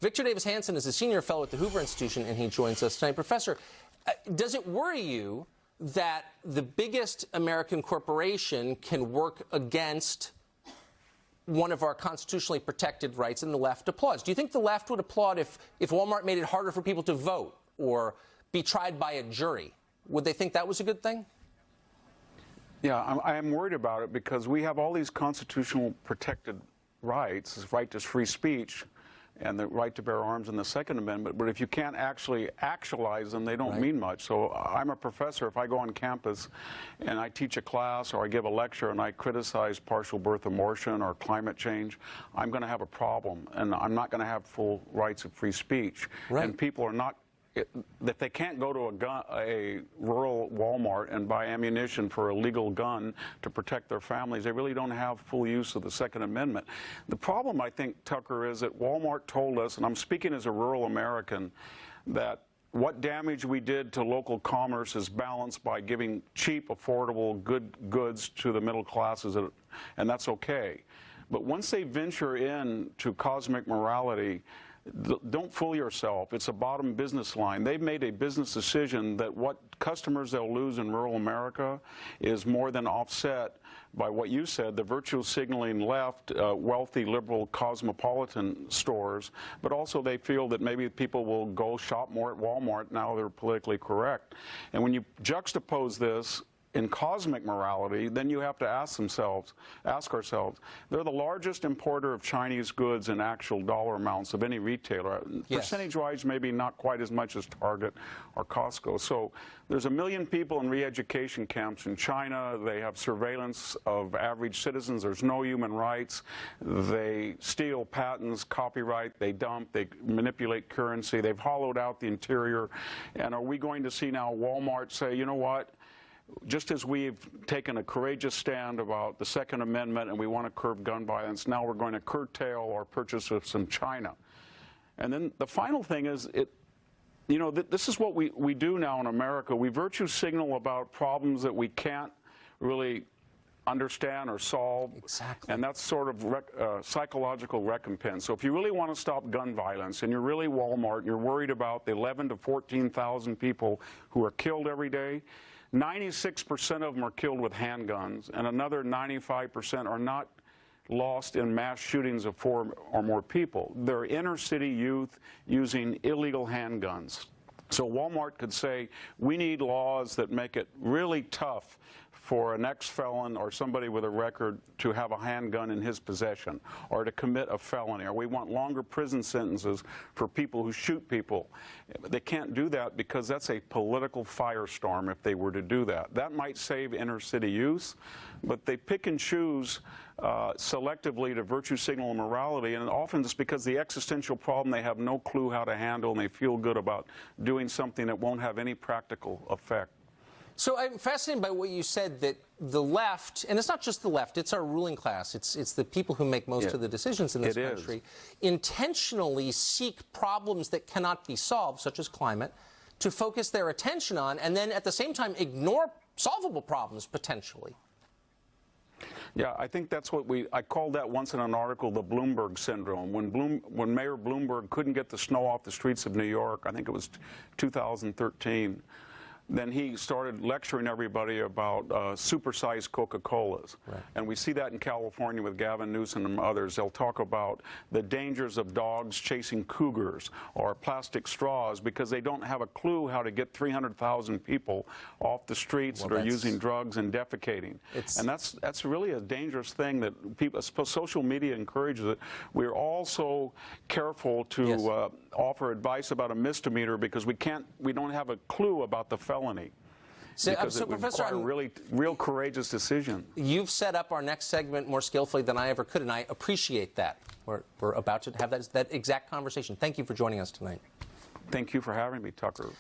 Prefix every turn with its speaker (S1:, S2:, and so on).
S1: Victor Davis Hanson is a senior fellow at the Hoover Institution, and he joins us tonight. Professor, does it worry you that the biggest American corporation can work against one of our constitutionally protected rights, and the left applauds? Do you think the left would applaud if Walmart made it harder for people to vote or be tried by a jury? Would they think that was a good thing?
S2: Yeah, I am worried about it because we have all these constitutional protected rights, the right to free speech and the right to bear arms in the Second Amendment, but if you can't actually actualize them, they don't mean much. So I'm a professor. If I go on campus and I teach a class or I give a lecture and I criticize partial birth abortion or climate change, I'm going to have a problem, and I'm not going to have full rights of free speech. And people are not, if they can't go to a rural Walmart and buy ammunition for a legal gun to protect their families, they really don't have full use of the Second Amendment. The problem, I think, Tucker, is that Walmart told us, and I'm speaking as a rural American, that what damage we did to local commerce is balanced by giving cheap, affordable, good goods to the middle classes, and that's okay. But once they venture into cosmic morality, don't fool yourself. It's a bottom business line. They've made a business decision that what customers they'll lose in rural America is more than offset by what you said, the virtue signaling left, wealthy, liberal, cosmopolitan stores, but also they feel that maybe people will go shop more at Walmart now they're politically correct. And when you juxtapose this in cosmic morality, then you have to ask ourselves, they're the largest importer of Chinese goods in actual dollar amounts of any retailer. Percentage-wise, maybe not quite as much as Target or Costco. So there's 1 million people in re-education camps in China. They have surveillance of average citizens. There's no human rights. They steal patents, copyright, they dump, they manipulate currency. They've hollowed out the interior. And are we going to see now Walmart say, you know what? Just as we've taken a courageous stand about the Second Amendment and we want to curb gun violence, now we're going to curtail our purchases from China. And then the final thing is, this is what we do now in America. We virtue signal about problems that we can't really understand or solve. Exactly. And that's sort of psychological recompense. So if you really want to stop gun violence and you're really Walmart and you're worried about the 11,000 to 14,000 people who are killed every day, 96% of them are killed with handguns, and another 95% are not lost in mass shootings of 4 or more people. They're inner city youth using illegal handguns. So Walmart could say, we need laws that make it really tough for an ex-felon or somebody with a record to have a handgun in his possession or to commit a felony, or we want longer prison sentences for people who shoot people. They can't do that because that's a political firestorm if they were to do that. That might save inner city youth, but they pick and choose selectively to virtue signal morality, and often it's because the existential problem they have no clue how to handle, and they feel good about doing something that won't have any practical effect.
S1: So I'm fascinated by what you said, that the left, and it's not just the left, it's our ruling class, it's the people who make most of the decisions in this country, intentionally seek problems that cannot be solved, such as climate, to focus their attention on, and then at the same time ignore solvable problems, potentially.
S2: Yeah, I think that's what I called that once in an article, the Bloomberg syndrome. When Mayor Bloomberg couldn't get the snow off the streets of New York, I think it was 2013, then he started lecturing everybody about supersized Coca-Colas. And we see that in California with Gavin Newsom and others. They'll talk about the dangers of dogs chasing cougars or plastic straws because they don't have a clue how to get 300,000 people off the streets that are using drugs and defecating. And that's really a dangerous thing that people, social media encourages it. We're also careful to offer advice about a misdemeanor because we don't have a clue about the felony.
S1: So,
S2: because it would require a real courageous decision.
S1: You've set up our next segment more skillfully than I ever could, and I appreciate that. We're about to have that exact conversation. Thank you for joining us tonight.
S2: Thank you for having me, Tucker.